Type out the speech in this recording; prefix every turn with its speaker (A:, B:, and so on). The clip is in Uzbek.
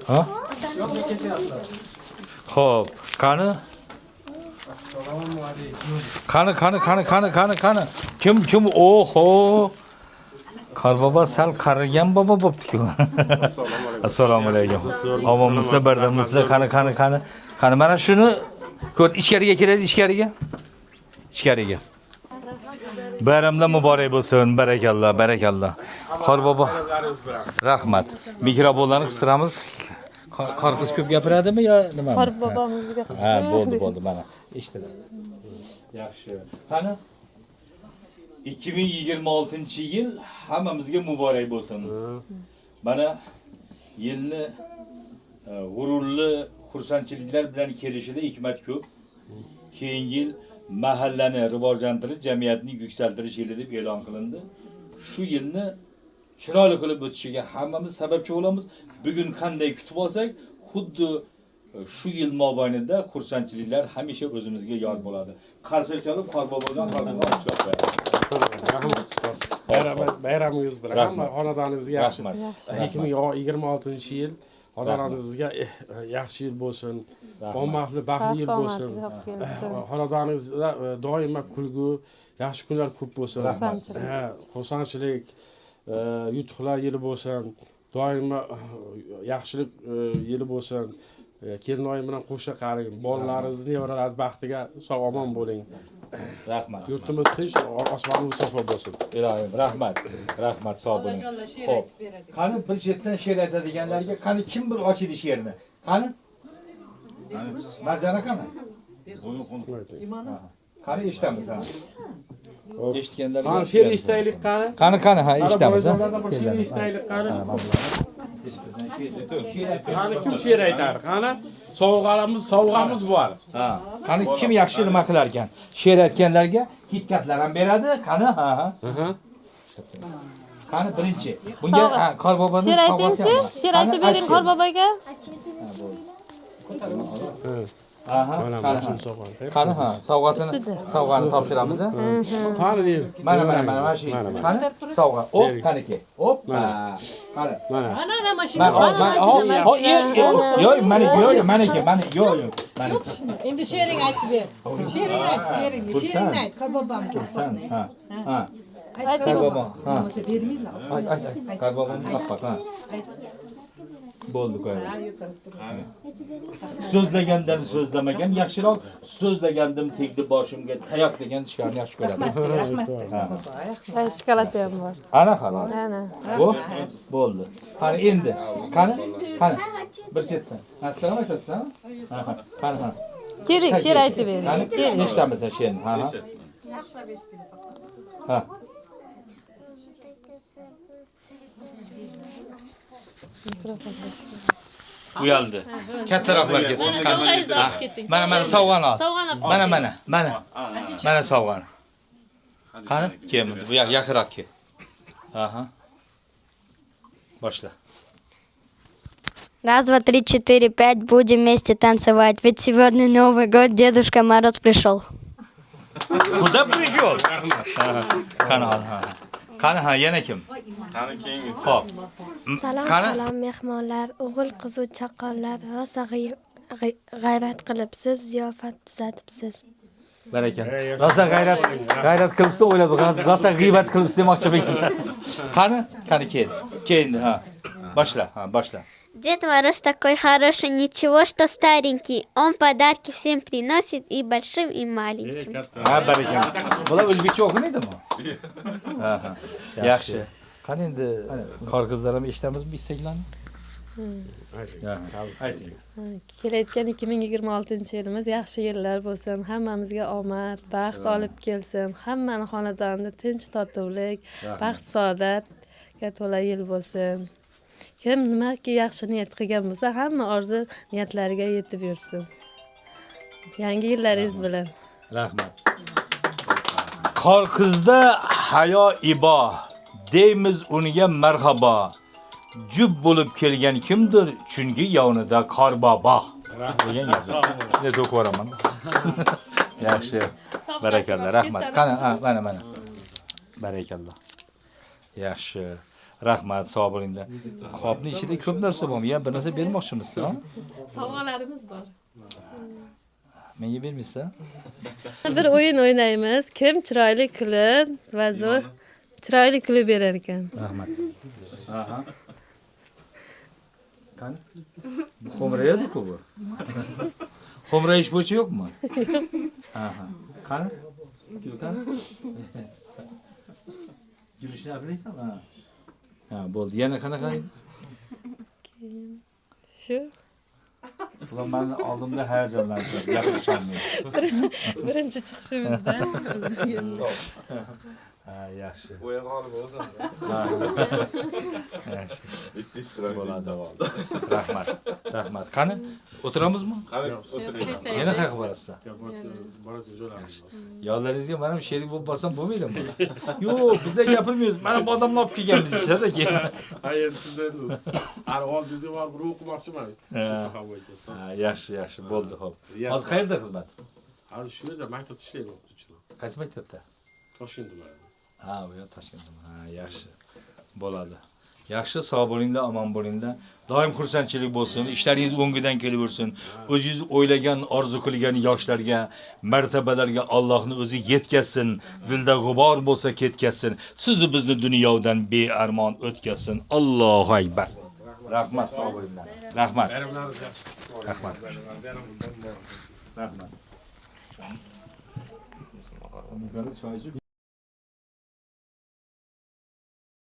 A: Ha? Xo'p, qani? Qani. Kim? Oho. Qorbobo sal qarigan bobo bo'pti-ku. Assalomu alaykum. Omomizda, bardamizda qani. Qani mana shuni ko'r ichkariga keladi, ichkariga. Bayramlar muborak bo'lsin. Barakalloh. Qorbobo. Rahmat. Mikrofonlarni qistiramiz. Qorqiz ko'p gapiradimi yo nima?
B: Qorbobomizga.
A: Ha, bo'ldi mana. Eshitdim. Yaxshi. Qani? 2026-yil hammamizga muborak bo'lsin. Mana yilni g'ururli xursandchiliklar bilan kelishida hikmat ko'p. Keyingi yil mahallani rivojlantirish, jamiyatni yuksaltirish yili deb e'lon qilindi. Shu yilni chiroyli qilib o'tishiga hammamiz sababchi bo'lamiz. Bugun qanday kutib olsak, xuddi shu yil mobaynida xursandchiliklar hamisha o'zimizga yod bo'ladi. Qarshi chalib, Qorbobodan olib
C: bayramingiz bilan hamma xonadoningizga yaxshi. 2026-yil xonadoningizga yaxshi yil bo'lsin. Omadli, baxtli yil bo'lsin. Xonadoningizda doimo kulgu, yaxshi kunlar ko'p bo'lsin. Xursandchilik, yutuqlar yili bo'lsin. Doimo yaxshilik yili bo'lsin. Kelinoyim bilan qo'shni qaring. Bolalaringiz, nevaralaringiz baxtiga sog'-omon bo'ling.
A: Rahmat.
C: Yurtimiz tinch, osmonimiz safo bo'lsin.
A: Ilohim, rahmat, sog' bo'ling. Xo'p. Qani bir chetdan she'r aytadiganlarga qani kim bir ochidi she'rni? Qani? Marjana qani? Qani eshitamiz ha. Eshitganlarga.
C: Qani she'r eshitaylik qani?
A: Qani ha eshitamiz ha.
C: She'r eshitaylik qani? Qani kim she'r aytar? Qani? Sovg'amiz bor.
A: Ha. Qani kim yaxshi nima qilar ekan? She'r aytganlarga kitkatlar ham beradi. Qani? Ha. Qani birinchi. Bunga Qorboboning sovg'asi.
B: She'r aytib bering Qorboboga.
A: Aha. Qani ha, sovg'ani topshiramiz.
C: Qani deyim.
A: Mana shu. Qani? Sovg'a. Hop, qaniki. Hop. Qani.
C: Mana.
B: Ana mashina.
A: Yo'q, maniki.
D: Endi she'ring aytib ber. She'ringni ayt. Qorbobom.
A: Ha. Qorbobo. Ha.
D: Bo'lmasa bermaylar.
A: Ayt. Qorbobo qapaq, ha. Bo'ldi qo'y. So'zlagandan so'zlamagan yaxshiroq, so'zlagandim tegdi boshimga tayoq degan shiorni yaxshi ko'radi.
D: Rahmat.
B: Shokolad ham bor.
A: Ana xolos.
B: Ana.
A: Bo'ldi. Qani endi. Qani? Bir chetdan. Assalomu alaykum. Qani.
B: Keling, she'r aytib bering.
A: Keling. Eshitamiz she'rni. Ha. Uyaldi. Kattaroqlar kelsin. Mana sovg'ani ol. Mana sovg'ani. Qani? Keldi. Bu yaqinroq kel. Aha. Boshla.
E: Раз, два, три, четыре, пять, будем вместе танцевать. Ведь сегодня Новый год, Дедушка Мороз пришел.
A: Kуда пришел? Qani ha, yana kim?
F: Qani keyingisi.
A: Xo'p.
E: Salom mehmonlar, o'g'il qizu chaqqonlar, rosa g'ayrat qilibsiz, ziyofat tuzatibsiz.
A: Barakalla. Rosa g'ayrat qilibsiz, o'yladi. Rosa g'iybat qilibsiz demoqchi ekanlar. Qani keyin ha. Boshla.
G: Дед Мороз такой хороший, ничего, что старенький. Он подарки всем приносит, и большим, и маленьким.
A: Ha, barakalla. Bular o'zbekcha o'qimaydimi? Ha. Yaxshi. Qani endi qorqizlar ham eshitamizmi istaklarni? Ayting.
B: Kelayotgan 2026-yilimiz yaxshi yillar bo'lsin. Hammamizga omad, baxt olib kelsin. Hammani xonadonida tinch, totuvlik, baxt, saodatga to'la yil bo'lsin. Kim nimaki yaxshi niyat qilgan bo'lsa, hamma orzu niyatlariga yetib yursin. Yangi yillaringiz bilan.
A: Rahmat. Qorqizda hayo ibo, deymiz unga marhabo. Jub bo'lib kelgan kimdir, chunki yonida Qorbobo. degan gap. Ne to'qvoraman. Yaxshi. Barakalloh. Rahmat. Qani, mana. Barakalloh. Yaxshi. Rahmat, sog' bo'linglar. Qopning ichida ko'p narsa bormi? Ya bir narsa bermoqchimisiz, ha?
B: Sovg'alarimiz bor.
A: Menga bermaysiz?
B: Bir o'yin o'ynaymiz. Kim chiroyli kulib va zo'r chiroyli kulib berar ekan.
A: Rahmat. Aha. Qani? Xo'mrayadi-ku bu. Xo'mrayish bo'yicha yo'qmi? Aha. Qani? Gulkan? Gulishni bilaysanmi? Ha, bo'ldi. Yana qanaqa?
B: Shu
A: Ular meni oldimda hayajonlanib gapirisholmaydi.
B: birinchi chiqishimizda.
A: Ha, yaxshi.
F: O'yin g'olib bo'lsin.
A: Yaxshi.
F: Bitta ishtirok
A: Bo'ladi. Rahmat. Rahmat. Qani? O'tiramizmi?
F: Qani o'tiring.
A: Yana qayerga borasizlar?
C: Borasiz jo'ramiz.
A: Yollaringizga mana bu sherik bo'lib borsam bo'lmaydimi? Yo'q, bizlar gapirmaymiz. Mana bu odamni olib kelganmiz sizda keyin.
C: Ha, endi sizda har oldingizga borib bir o'qimoqchiman. Shu soha bo'yicha.
A: Ha, yaxshi, yaxshi. Bo'ldi, xo'p. Hozir qayerda xizmat?
C: Hozir shu yerda maktabda ishlayman o'qituvchiman.
A: Qaysi maktabda?
C: Toshkentda.
A: Ha, u yer Toshkentda. Ha, yaxshi. Bo'ladi. Yaxshi, sog' bo'linglar, omon bo'linglar. Doim xursandchilik bo'lsin, ishlaringiz o'ngidan kelaversin. O'zingiz o'ylagan, orzu qilgan yoshlarga, martabalarga Allohning o'zi yetkazsin. Dilda g'ubor bo'lsa ketkazsin. Sizni bizni dunyodan bearmon o'tkazsin. Allohu akbar. Rahmat, sog' bo'linglar. Rahmat. Rahmat. Rahmat.